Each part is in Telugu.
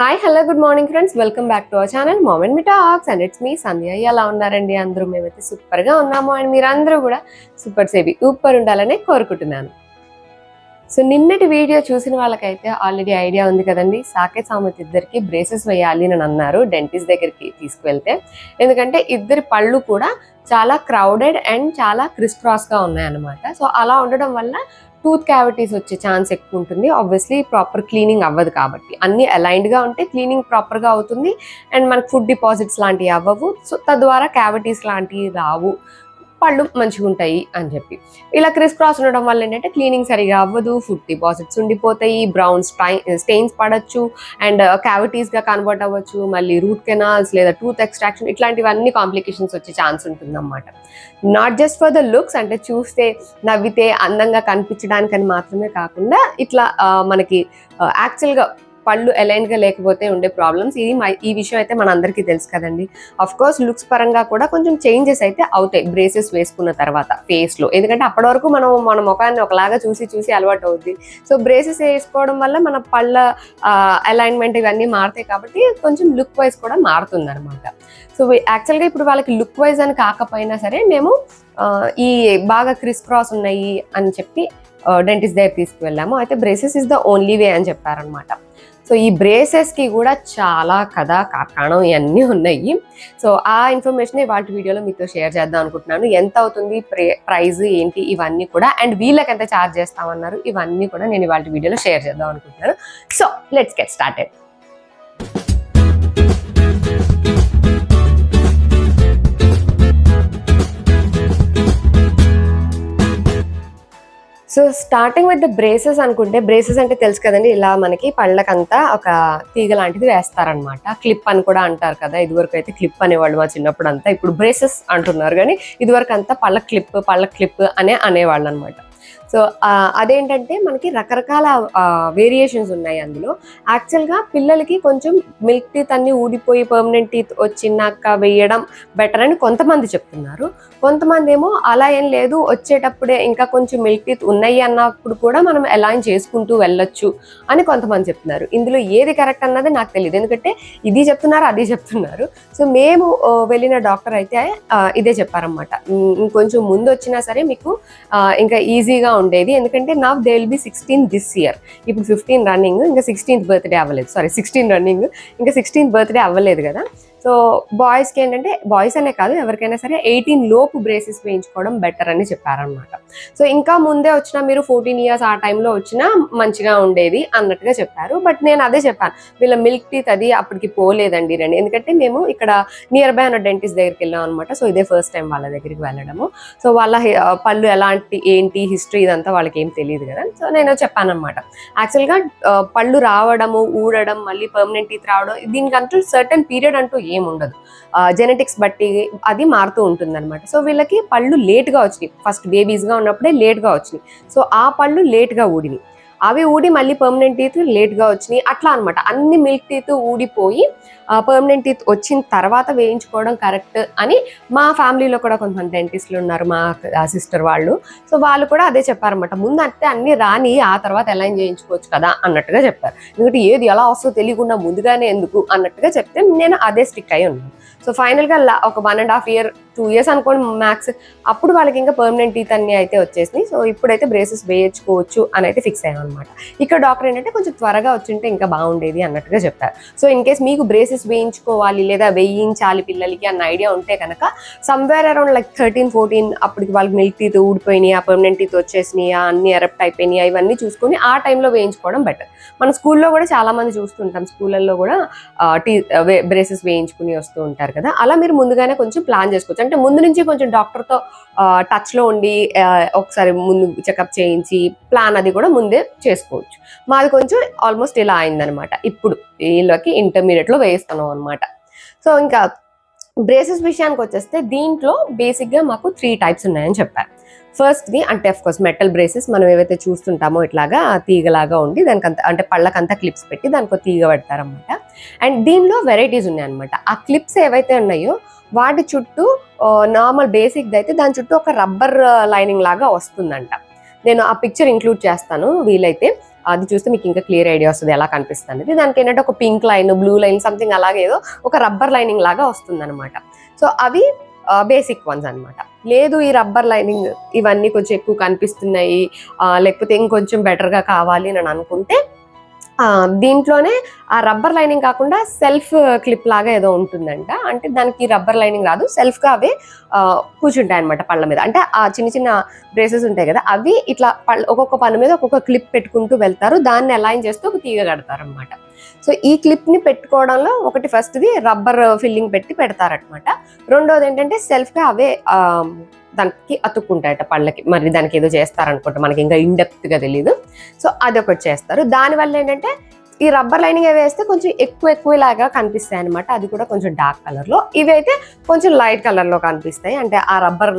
Hi hello good morning friends, welcome back to our channel mom and me talks and it's me Sandhya. ఎలా ఉన్నారండి అందరూ? మేమైతే సూపర్గా ఉన్నాము అండ్ మీరందరూ కూడా సూపర్ ఉండాలని కోరుకుంటున్నాను. సో నిన్నటి వీడియో చూసిన వాళ్ళకైతే ఆల్రెడీ ఐడియా ఉంది కదండి. సాకేత్ సామత్ ఇద్దరికి బ్రేసెస్ వేయాలి అని అన్నారు డెంటిస్ట్ దగ్గరికి తీసుకువెళ్తే. ఎందుకంటే ఇద్దరి పళ్ళు కూడా చాలా క్రౌడెడ్ అండ్ చాలా క్రిస్ క్రాస్గా ఉన్నాయన్నమాట. సో అలా ఉండడం వల్ల టూత్ క్యావిటీస్ వచ్చే ఛాన్స్ ఎక్కువ ఉంటుంది. ఆబ్వియస్లీ ప్రాపర్ క్లీనింగ్ అవ్వదు కాబట్టి, అన్ని అలైన్డ్గా ఉంటే క్లీనింగ్ ప్రాపర్గా అవుతుంది అండ్ మనకు ఫుడ్ డిపాజిట్స్ లాంటివి అవ్వవు. సో తద్వారా క్యావిటీస్ లాంటివి రావు, పళ్ళు మంచిగా ఉంటాయి అని చెప్పి. ఇలా క్రిస్ క్రాస్ ఉండడం వల్ల ఏంటంటే క్లీనింగ్ సరిగా అవ్వదు, ఫుడ్ డిపాజిట్స్ ఉండిపోతాయి, బ్రౌన్ స్టెయిన్స్ పడచ్చు అండ్ క్యావిటీస్గా కన్వర్ట్ అవ్వచ్చు. మళ్ళీ రూట్ కెనాల్స్ లేదా టూత్ ఎక్స్ట్రాక్షన్ ఇట్లాంటివన్నీ కాంప్లికేషన్స్ వచ్చే ఛాన్స్ ఉంటుందన్నమాట. Not just for the looks, అంటే చూస్తే నవ్వితే అందంగా కనిపించడానికని మాత్రమే కాకుండా ఇట్లా మనకి యాక్చువల్గా పళ్ళు అలైన్గా లేకపోతే ఉండే ప్రాబ్లమ్స్ ఈ విషయం అయితే మన అందరికీ తెలుసు కదండి. అఫ్ కోర్స్ లుక్స్ పరంగా కూడా కొంచెం చేంజెస్ అయితే అవుతాయి బ్రేసెస్ వేసుకున్న తర్వాత ఫేస్లో. ఎందుకంటే అప్పటి వరకు మన ముఖాన్ని ఒకలాగా చూసి అలవాటు అవుద్ది. సో బ్రేసెస్ వేసుకోవడం వల్ల మన పళ్ళ అలైన్మెంట్ ఇవన్నీ మారుతాయి కాబట్టి కొంచెం లుక్ వైజ్ కూడా మారుతుంది అనమాట. సో యాక్చువల్గా ఇప్పుడు వాళ్ళకి లుక్ వైజ్ అని కాకపోయినా సరే మేము ఈ బాగా క్రిస్ క్రాస్ ఉన్నాయి అని చెప్పి డెంటిస్ట్ దగ్గర తీసుకువెళ్ళాము. అయితే braces is the only way అని చెప్పారనమాట. సో ఈ బ్రేసెస్కి కూడా చాలా కారణం ఇవన్నీ ఉన్నాయి. సో ఆ ఇన్ఫర్మేషన్ ఇవాళ వీడియోలో మీతో షేర్ చేద్దాం అనుకుంటున్నాను. ఎంత అవుతుంది, ప్రైస్ ఏంటి, ఇవన్నీ కూడా, అండ్ వీళ్ళకి ఎంత ఛార్జ్ చేస్తామన్నారు, ఇవన్నీ కూడా నేను ఇవాళ వీడియోలో షేర్ చేద్దాం అనుకుంటున్నాను. So let's get started. So starting with the braces అనుకుంటే, బ్రేసెస్ అంటే తెలుసు కదండి, ఇలా మనకి పళ్ళకంతా ఒక తీగ లాంటిది వేస్తారనమాట. క్లిప్ అని కూడా అంటారు కదా. ఇదివరకు అయితే క్లిప్ అనేవాళ్ళు మా చిన్నప్పుడు అంతా, ఇప్పుడు బ్రేసెస్ అంటున్నారు. కానీ ఇదివరకు అంతా పళ్ళ క్లిప్ అనేవాళ్ళు అనమాట. సో అదేంటంటే మనకి రకరకాల వేరియేషన్స్ ఉన్నాయి అందులో. యాక్చువల్గా పిల్లలకి కొంచెం మిల్క్ టీత్ అన్ని ఊడిపోయి పర్మనెంట్ టీత్ వచ్చినాక వేయడం బెటర్ అని కొంతమంది చెప్తున్నారు. కొంతమంది ఏమో అలా ఏం లేదు, వచ్చేటప్పుడే ఇంకా కొంచెం మిల్క్ టీత్ ఉన్నాయి అన్నప్పుడు కూడా మనం అలైన్ చేసుకుంటూ వెళ్ళొచ్చు అని కొంతమంది చెప్తున్నారు. ఇందులో ఏది కరెక్ట్ అన్నది నాకు తెలియదు, ఎందుకంటే ఇది చెప్తున్నారు అది చెప్తున్నారు. సో మేము వెళ్ళిన డాక్టర్ అయితే ఇదే చెప్పారనమాట. ఇంకొంచెం ముందు వచ్చినా సరే మీకు ఇంకా ఈజీగా ఉండేది, ఎందుకంటే నా they will be 16 this year. ఇప్పుడు 15 రన్నింగ్, ఇంకా 16th బర్త్డే అవ్వలేదు. 16 రన్నింగ్, ఇంకా 16th బర్త్డే అవ్వలేదు కదా. సో బాయ్స్కి ఏంటంటే, బాయ్స్ అనే కాదు ఎవరికైనా సరే 18 లోపు బ్రేసెస్ వేయించుకోవడం బెటర్ అని చెప్పారనమాట. సో ఇంకా ముందే వచ్చినా, మీరు 14 ఇయర్స్ ఆ టైంలో వచ్చినా మంచిగా ఉండేది అన్నట్టుగా చెప్పారు. బట్ నేను అదే చెప్పాను, వీళ్ళ మిల్క్ టీత్ అది అప్పటికి పోలేదండి రండి, ఎందుకంటే మేము ఇక్కడ నియర్ బై ఉన్న డెంటిస్ట్ దగ్గరికి వెళ్ళాం అనమాట. సో ఇదే ఫస్ట్ టైం వాళ్ళ దగ్గరికి వెళ్ళడము. సో వాళ్ళ పళ్ళు ఎలాంటి ఏంటి హిస్టరీ ఇదంతా వాళ్ళకి ఏం తెలియదు కదా. సో నేను చెప్పాను అనమాట, యాక్చువల్గా పళ్ళు రావడము, ఊడడం, మళ్ళీ పర్మనెంట్ టీత్ రావడం, దీనికంటూ సర్టన్ పీరియడ్ అంటూ ఏముండదు. జెనెటిక్స్ బట్టి అది మారుతూ ఉంటుంది అనమాట. సో వీళ్ళకి పళ్ళు లేట్గా వచ్చినాయి, ఫస్ట్ బేబీస్గా ఉన్నప్పుడే లేట్గా వచ్చినాయి. సో ఆ పళ్ళు లేట్గా ఊడినాయి, అవి ఊడి మళ్ళీ పర్మనెంట్ టీత్ లేట్గా వచ్చినాయి, అట్లా అనమాట. అన్ని మిల్క్ టీత్ ఊడిపోయి పర్మనెంట్ టీత్ వచ్చిన తర్వాత వేయించుకోవడం కరెక్ట్ అని మా ఫ్యామిలీలో కూడా కొంతమంది డెంటిస్టులు ఉన్నారు, మా సిస్టర్ వాళ్ళు. సో వాళ్ళు కూడా అదే చెప్పారన్నమాట. ముందు అంటే అన్ని రాని ఆ తర్వాత అలైన్ చేయించుకోవచ్చు కదా అన్నట్టుగా చెప్పారు. ఎందుకంటే ఏది ఎలా వస్తుందో తెలియకుండా ముందుగానే ఎందుకు అన్నట్టుగా చెప్తే నేను అదే స్టిక్ అయి ఉన్నాను. సో ఫైనల్గా ఒక 1.5 year 2 years అనుకోండి మ్యాక్స్, అప్పుడు వాళ్ళకి ఇంకా పర్మనెంట్ టీత్ అన్ని అయితే వచ్చేసినాయి. సో ఇప్పుడైతే బ్రేసెస్ వేయించుకోవచ్చు అని అయితే ఫిక్స్ అయ్యాం అనమాట. ఇక్కడ డాక్టర్ ఏంటంటే కొంచెం త్వరగా వచ్చింటే ఇంకా బాగుండేది అన్నట్టుగా చెప్పారు. సో ఇన్ కేస్ మీకు బ్రేసెస్ వేయించుకోవాలి లేదా వేయించాలి పిల్లలకి అన్న ఐడియా ఉంటే కనుక, సమ్వేర్ అరౌండ్ లైక్ 13-14 అప్పటికి వాళ్ళకి మిల్క్ టీత్ ఊడిపోయినాయి, ఆ పర్మనెంట్ టీత్ వచ్చేసినాయి, అన్ని ఎరప్ట్ అయిపోయినాయి, ఇవన్నీ చూసుకొని ఆ టైంలో వేయించుకోవడం బెటర్. మన స్కూల్లో కూడా చాలా మంది చూస్తుంటాం, స్కూళ్ళల్లో కూడా బ్రేసెస్ వేయించుకుని వస్తూ ఉంటారు కదా. అలా మీరు ముందుగానే కొంచెం ప్లాన్ చేసుకోవచ్చు. అంటే ముందు నుంచి కొంచెం డాక్టర్తో టచ్లో ఉండి ఒకసారి ముందు చెకప్ చేయించి ప్లాన్ అది కూడా ముందే చేసుకోవచ్చు. మాది కొంచెం ఆల్మోస్ట్ ఇలా అయిందనమాట. ఇప్పుడు వీళ్ళకి ఇంటర్మీడియట్లో వేయిస్తున్నాం అనమాట. సో ఇంకా బ్రేసెస్ విషయానికి వచ్చేస్తే, దీంట్లో బేసిక్గా మాకు 3 types ఉన్నాయని చెప్పారు. ఫస్ట్ది అంటే అఫ్ కోర్స్ మెటల్ బ్రేసెస్, మనం ఏవైతే చూస్తుంటామో ఇట్లాగా తీగలాగా ఉండి దానికంతా అంటే పళ్ళకంతా క్లిప్స్ పెట్టి దానికి తీగ పెడతారనమాట. అండ్ దీనిలో వెరైటీస్ ఉన్నాయన్నమాట. ఆ క్లిప్స్ ఏవైతే ఉన్నాయో వాటి చుట్టూ నార్మల్ బేసిక్ది అయితే దాని చుట్టూ ఒక రబ్బర్ లైనింగ్ లాగా వస్తుందంట. నేను ఆ పిక్చర్ ఇంక్లూడ్ చేస్తాను వీలైతే. అది చూస్తే మీకు ఇంకా క్లియర్ ఐడియా వస్తుంది ఎలా కనిపిస్తుంది. దానికి ఏంటంటే ఒక pink line, blue line something అలాగే ఏదో ఒక రబ్బర్ లైనింగ్ లాగా వస్తుంది అనమాట. సో అవి బేసిక్ వన్స్ అనమాట. లేదు ఈ రబ్బర్ లైనింగ్ ఇవన్నీ కొంచెం ఎక్కువ కనిపిస్తున్నాయి, లేకపోతే ఇంకొంచెం బెటర్గా కావాలి అని అనుకుంటే దీంట్లోనే ఆ రబ్బర్ లైనింగ్ కాకుండా సెల్ఫ్ క్లిప్ లాగా ఏదో ఉంటుందంట. అంటే దానికి రబ్బర్ లైనింగ్ రాదు, సెల్ఫ్గా అవే కూర్చుంటాయి అనమాట పళ్ళ మీద. అంటే ఆ చిన్న చిన్న బ్రేసెస్ ఉంటాయి కదా, అవి ఇట్లా ఒక్కొక్క పన్ను మీద ఒక్కొక్క క్లిప్ పెట్టుకుంటూ వెళ్తారు, దాన్ని అలైన్ చేస్తూ ఒక తీగ కడతారు అనమాట. సో ఈ క్లిప్ని పెట్టుకోవడంలో ఒకటి ఫస్ట్ది రబ్బర్ ఫిల్లింగ్ పెట్టి పెడతారనమాట. రెండోది ఏంటంటే సెల్ఫ్గా అవే దానికి అతుక్కుంటాయట పళ్ళకి. మరి దానికి ఏదో చేస్తారనుకుంటా, మనకి ఇంకా ఇండెప్త్గా తెలీదు. సో అదొకటి చేస్తారు. దానివల్ల ఏంటంటే ఈ రబ్బర్ లైనింగ్ వేస్తే కొంచెం ఎక్కువలాగా కనిపిస్తాయి అనమాట. అది కూడా కొంచెం డార్క్ కలర్లో, ఇవి అయితే కొంచెం లైట్ కలర్లో కనిపిస్తాయి. అంటే ఆ రబ్బర్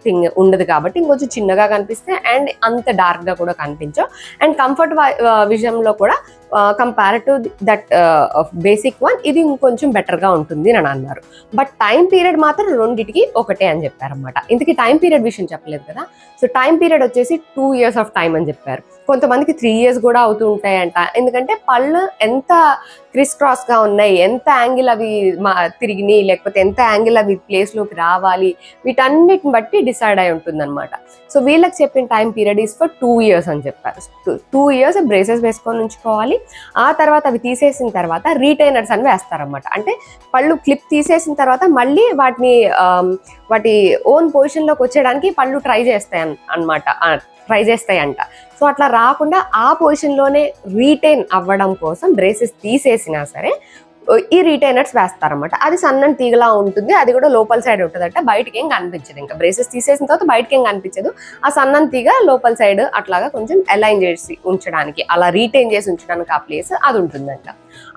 థింగ్ ఉండదు కాబట్టి ఇంకొంచెం చిన్నగా కనిపిస్తాయి అండ్ అంత డార్క్గా కూడా కనిపించవు. అండ్ కంఫర్ట్ విషయంలో కూడా compare to that basic one ఇది ఇంకొంచెం బెటర్గా ఉంటుంది అని అన్నారు. బట్ టైం పీరియడ్ మాత్రం రెండింటికి ఒకటే అని చెప్పారనమాట. ఇందుకే టైం పీరియడ్ విషయం చెప్పలేదు కదా. సో టైం పీరియడ్ వచ్చేసి 2 years ఆఫ్ టైం అని చెప్పారు. కొంతమందికి 3 years కూడా అవుతూ ఉంటాయంట. ఎందుకంటే పళ్ళు ఎంత క్రిస్ క్రాస్గా ఉన్నాయి, ఎంత యాంగిల్ అవి తిరిగినాయి, లేకపోతే ఎంత యాంగిల్ అవి ప్లేస్లోకి రావాలి, వీటన్నిటిని బట్టి డిసైడ్ అయి ఉంటుంది అనమాట. సో వీళ్ళకి చెప్పిన time period is for 2 years అని చెప్పారు. 2 years బ్రేసెస్ వేసుకొని ఉంచుకోవాలి. ఆ తర్వాత అవి తీసేసిన తర్వాత రీటైనర్స్ అని వేస్తారనమాట. అంటే పళ్ళు క్లిప్ తీసేసిన తర్వాత మళ్ళీ వాటి ఓన్ పొజిషన్లోకి వచ్చేయడానికి పళ్ళు ట్రై చేస్తాయంట. సో అట్లా రాకుండా ఆ పొజిషన్లోనే రీటైన్ అవ్వడం కోసం బ్రేసెస్ తీసేసినా సరే ఈ రీటైనర్స్ వేస్తారనమాట. అది సన్నని తీగలా ఉంటుంది, అది కూడా లోపల సైడ్ ఉంటుందంట, బయటకి ఏం కనిపించదు. ఇంకా బ్రేసెస్ తీసేసిన తర్వాత బయటకి ఏం కనిపించదు. ఆ సన్నని తీగ లోపల సైడ్ అట్లాగా కొంచెం అలైన్ చేసి ఉంచడానికి, అలా రీటైన్ చేసి ఉంచడానికి ఆ ప్లేస్ అది ఉంటుందంట.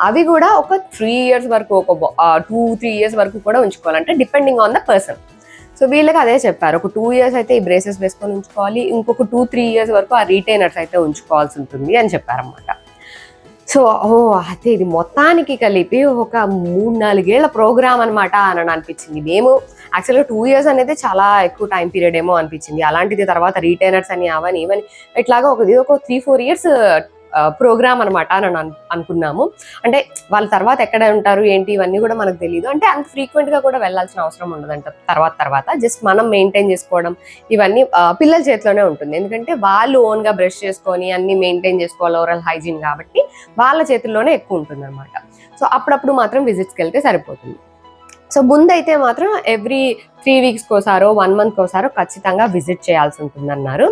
అవి కూడా ఒక 3 years వరకు, ఒక 2-3 years వరకు కూడా ఉంచుకోవాలంటే depending on the person. So వీళ్ళకి అదే చెప్పారు, ఒక 2 years అయితే ఈ బ్రేసెస్ వేసుకొని ఉంచుకోవాలి, ఇంకొక 2-3 years వరకు ఆ రీటైనర్స్ అయితే ఉంచుకోవాల్సి ఉంటుంది అని చెప్పారన్నమాట. సో అయితే ఇది మొత్తానికి కలిపి ఒక 3-4 ఏళ్ల ప్రోగ్రామ్ అనమాట అని అనిపించింది. మేము యాక్చువల్గా 2 years అనేది చాలా ఎక్కువ టైం పీరియడ్ ఏమో అనిపించింది. అలాంటిది తర్వాత రీటైనర్స్ అని అవని ఇవని ఇట్లాగా ఒక 3-4 years ప్రోగ్రామ్ అనమాట అని అనుకున్నాము. అంటే వాళ్ళ తర్వాత ఎక్కడ ఉంటారు ఏంటి ఇవన్నీ కూడా మనకు తెలియదు. అంటే అంత ఫ్రీక్వెంట్గా కూడా వెళ్ళాల్సిన అవసరం ఉండదంట. తర్వాత జస్ట్ మనం మెయింటైన్ చేసుకోవడం ఇవన్నీ పిల్లల చేతిలోనే ఉంటుంది. ఎందుకంటే వాళ్ళు ఓన్గా బ్రష్ చేసుకొని అన్ని మెయింటైన్ చేసుకోవాలి, ఓరల్ హైజీన్ కాబట్టి వాళ్ళ చేతుల్లోనే ఎక్కువ ఉంటుంది అనమాట. సో అప్పుడప్పుడు మాత్రం విజిట్స్కి వెళ్తే సరిపోతుంది. సో ముందైతే మాత్రం ఎవ్రీ 3 weeks కోసారో 1 month కోసారో ఖచ్చితంగా విజిట్ చేయాల్సి ఉంటుంది అన్నారు.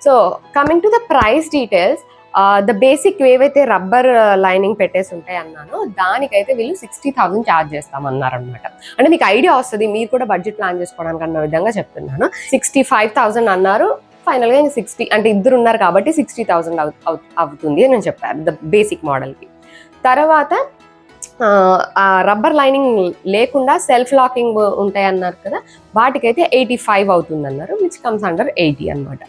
So coming to the price details, the basic ఏవైతే రబ్బర్ లైనింగ్ పెట్టేసి ఉంటాయి అన్నానో దానికైతే వీళ్ళు 60,000 ఛార్జ్ చేస్తామన్నారు అనమాట. అంటే మీకు ఐడియా వస్తుంది, మీరు కూడా బడ్జెట్ ప్లాన్ చేసుకోవడానికి అన్న విధంగా చెప్తున్నాను. 65,000 అన్నారు. ఫైనల్గా 60, అంటే ఇద్దరు ఉన్నారు కాబట్టి 60,000 అవుతుంది అని చెప్పారు ద బేసిక్ మోడల్కి. తర్వాత రబ్బర్ లైనింగ్ లేకుండా సెల్ఫ్ లాకింగ్ ఉంటాయి అన్నారు కదా, వాటికైతే 85 అవుతుంది అన్నారు, విచ్ కమ్స్ అండర్ 80 అనమాట.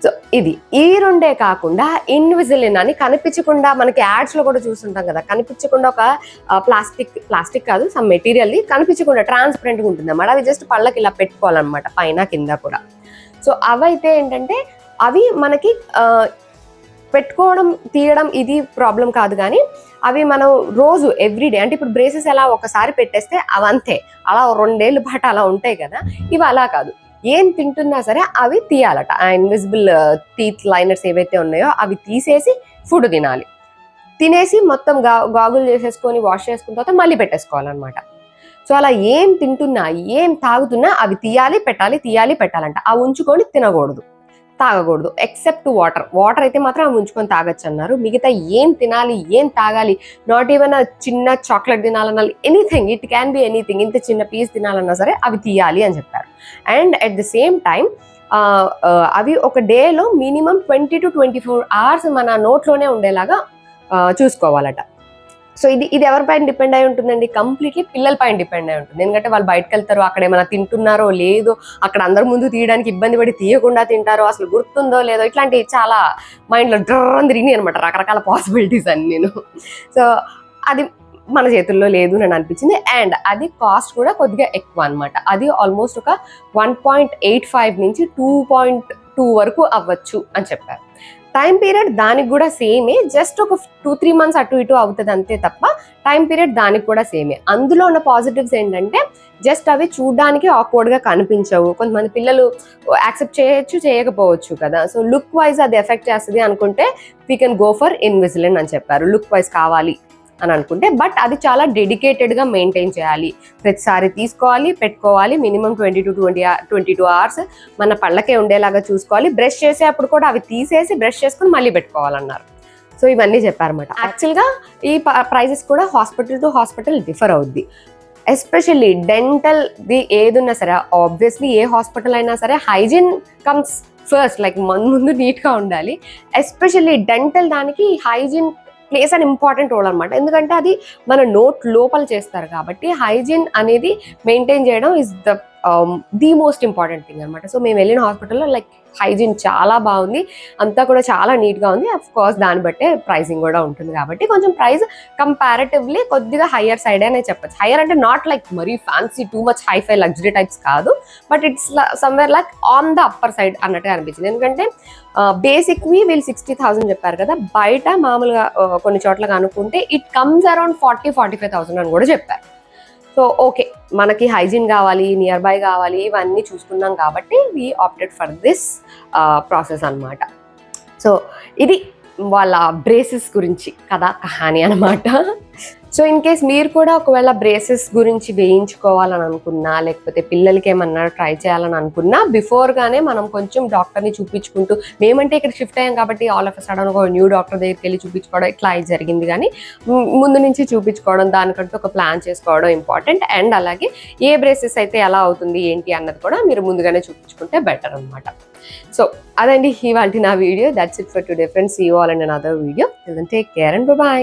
సో ఇది ఈ రెండే కాకుండా ఇన్విజిలిన్ అని కనిపించకుండా మనకి యాడ్స్లో కూడా చూస్తుంటాం కదా, కనిపించకుండా ఒక ప్లాస్టిక్ కాదు సమ్ మెటీరియల్ది కనిపించకుండా ట్రాన్స్పరెంట్గా ఉంటుంది అన్నమాట. అవి జస్ట్ పళ్ళకి ఇలా పెట్టుకోవాలన్నమాట, పైన కింద కూడా. సో అవైతే ఏంటంటే అవి మనకి పెట్టుకోవడం తీయడం ఇది ప్రాబ్లం కాదు, కానీ అవి మనం రోజు ఎవ్రీడే, అంటే ఇప్పుడు బ్రేసెస్ ఎలా ఒకసారి పెట్టేస్తే అవంతే అలా 2 ఏళ్ళ పాటు అలా ఉంటాయి కదా, ఇవి అలా కాదు. ఏం తింటున్నా సరే అవి తీయాలట. ఆ ఇన్విజిబుల్ టీత్ లైనర్స్ ఏవైతే ఉన్నాయో అవి తీసేసి ఫుడ్ తినాలి. తినేసి మొత్తం గాగులు చేసేసుకొని వాష్ చేసుకున్న తర్వాత మళ్ళీ పెట్టేసుకోవాలన్నమాట. సో అలా ఏం తింటున్నా ఏం తాగుతున్నా అవి తీయాలి పెట్టాలంట. అవి ఉంచుకొని తినకూడదు, తాగకూడదు, ఎక్సెప్ట్ వాటర్ అయితే మాత్రం అవి ఉంచుకొని తాగొచ్చు అన్నారు. మిగతా ఏం తినాలి ఏం తాగాలి, నాట్ ఈవెన్ చిన్న చాక్లెట్ తినాలన్నా, anything, it can be anything, ఇంత చిన్న పీస్ తినాలన్నా సరే అవి తీయాలి అని చెప్పారు. And at the same time అవి ఒక డేలో మినిమం 20 to 24 hours మన నోట్లోనే ఉండేలాగా చూసుకోవాలట. సో ఇది ఎవరిపైన డిపెండ్ అయి ఉంటుందండి? కంప్లీట్లీ పిల్లల పైన డిపెండ్ అయి ఉంటుంది. ఎందుకంటే వాళ్ళు బయటకు వెళ్తారు, అక్కడ ఏమైనా తింటున్నారో లేదో, అక్కడ అందరి ముందు తీయడానికి ఇబ్బంది పడి తీయకుండా తింటారో, అసలు గుర్తుందో లేదో, ఇట్లాంటివి చాలా మైండ్లో డ్రన్ తిరిగినాయి అనమాట, రకరకాల పాసిబిలిటీస్ అన్ని నేను. సో అది మన చేతుల్లో లేదు అని అనిపించింది. అండ్ అది కాస్ట్ కూడా కొద్దిగా ఎక్కువ అనమాట. అది ఆల్మోస్ట్ ఒక 1.85 నుంచి 2.2 వరకు అవ్వచ్చు అని చెప్పారు. టైం పీరియడ్ దానికి కూడా సేమే, జస్ట్ ఒక 2-3 months అటు ఇటు అవుతుంది అంతే తప్ప టైం పీరియడ్ దానికి కూడా సేమే. అందులో ఉన్న పాజిటివ్స్ ఏంటంటే జస్ట్ అవి చూడడానికి ఆక్వర్డ్గా కనిపించవు. కొంతమంది పిల్లలు యాక్సెప్ట్ చేయొచ్చు, చేయకపోవచ్చు కదా. సో లుక్ వైజ్ అది ఎఫెక్ట్ చేస్తుంది అనుకుంటే వీ కెన్ గో ఫర్ ఇన్విజిలెంట్ అని చెప్పారు. లుక్ వైజ్ కావాలి అని అనుకుంటే, బట్ అది చాలా డెడికేటెడ్గా మెయింటైన్ చేయాలి. ప్రతిసారి తీసుకోవాలి, పెట్టుకోవాలి. మినిమం 22 hours మన పళ్ళకే ఉండేలాగా చూసుకోవాలి. బ్రష్ చేసేటప్పుడు కూడా అవి తీసేసి బ్రష్ చేసుకుని మళ్ళీ పెట్టుకోవాలన్నారు. సో ఇవన్నీ చెప్పారన్నమాట. యాక్చువల్గా ఈ ప్రైజెస్ కూడా హాస్పిటల్ టు హాస్పిటల్ డిఫర్ అవుద్ది. ఎస్పెషల్లీ డెంటల్ది ఏది ఉన్నా సరే, ఆబ్వియస్లీ ఏ హాస్పిటల్ అయినా సరే హైజీన్ కమ్స్ ఫస్ట్. లైక్ ముందు నీట్గా ఉండాలి. ఎస్పెషల్లీ డెంటల్ దానికి హైజీన్ ప్లేస్ అని ఇంపార్టెంట్ రోల్ అనమాట. ఎందుకంటే అది మన నోట్ లోపల చేస్తారు కాబట్టి హైజీన్ అనేది మెయింటైన్ చేయడం is the most important thing అనమాట. సో మేము వెళ్ళిన హాస్పిటల్లో లైక్ హైజీన్ చాలా బాగుంది, అంతా కూడా చాలా నీట్గా ఉంది. అఫ్ కోర్స్ దాన్ని బట్టే ప్రైసింగ్ కూడా ఉంటుంది కాబట్టి కొంచెం ప్రైస్ కంపారిటివ్లీ కొద్దిగా హయ్యర్ సైడ్ అనే చెప్పచ్చు. హయ్యర్ అంటే నాట్ లైక్ మరీ fancy too much hifi luxury types కాదు, but it's somewhere like on the upper side అన్నట్టుగా అనిపించింది. ఎందుకంటే బేసిక్వి వీళ్ళు 60,000 చెప్పారు కదా, బయట మామూలుగా కొన్ని చోట్ల కనుక్కుంటే ఇట్ కమ్స్ అరౌండ్ 40-45,000 అని కూడా చెప్పారు. సో ఓకే, మనకి హైజీన్ కావాలి, నియర్ బై కావాలి, ఇవన్నీ చూసుకున్నాం కాబట్టి we opted for this process అనమాట. సో ఇది వాళ్ళ బ్రేసెస్ గురించి కహాని అనమాట. సో ఇన్ కేస్ మీరు కూడా ఒకవేళ బ్రేసెస్ గురించి వేయించుకోవాలని అనుకున్నా, లేకపోతే పిల్లలకి ఏమన్నా ట్రై చేయాలని అనుకున్నా, బిఫోర్గానే మనం కొంచెం డాక్టర్ని చూపించుకుంటూ, మేమంటే ఇక్కడ షిఫ్ట్ అయ్యాం కాబట్టి ఆల్ ఆఫ్ సడన్ ఒక న్యూ డాక్టర్ దగ్గరికి వెళ్ళి చూపించుకోవడం ఇట్లా జరిగింది. కానీ ముందు నుంచి చూపించుకోవడం, దానికంటూ ఒక ప్లాన్ చేసుకోవడం ఇంపార్టెంట్. అండ్ అలాగే ఏ బ్రేసెస్ అయితే ఎలా అవుతుంది ఏంటి అన్నది కూడా మీరు ముందుగానే చూపించుకుంటే బెటర్ అనమాట. సో అదండి ఇవాళ నా వీడియో. That's it for today friends. See you all in another video. Take care and by.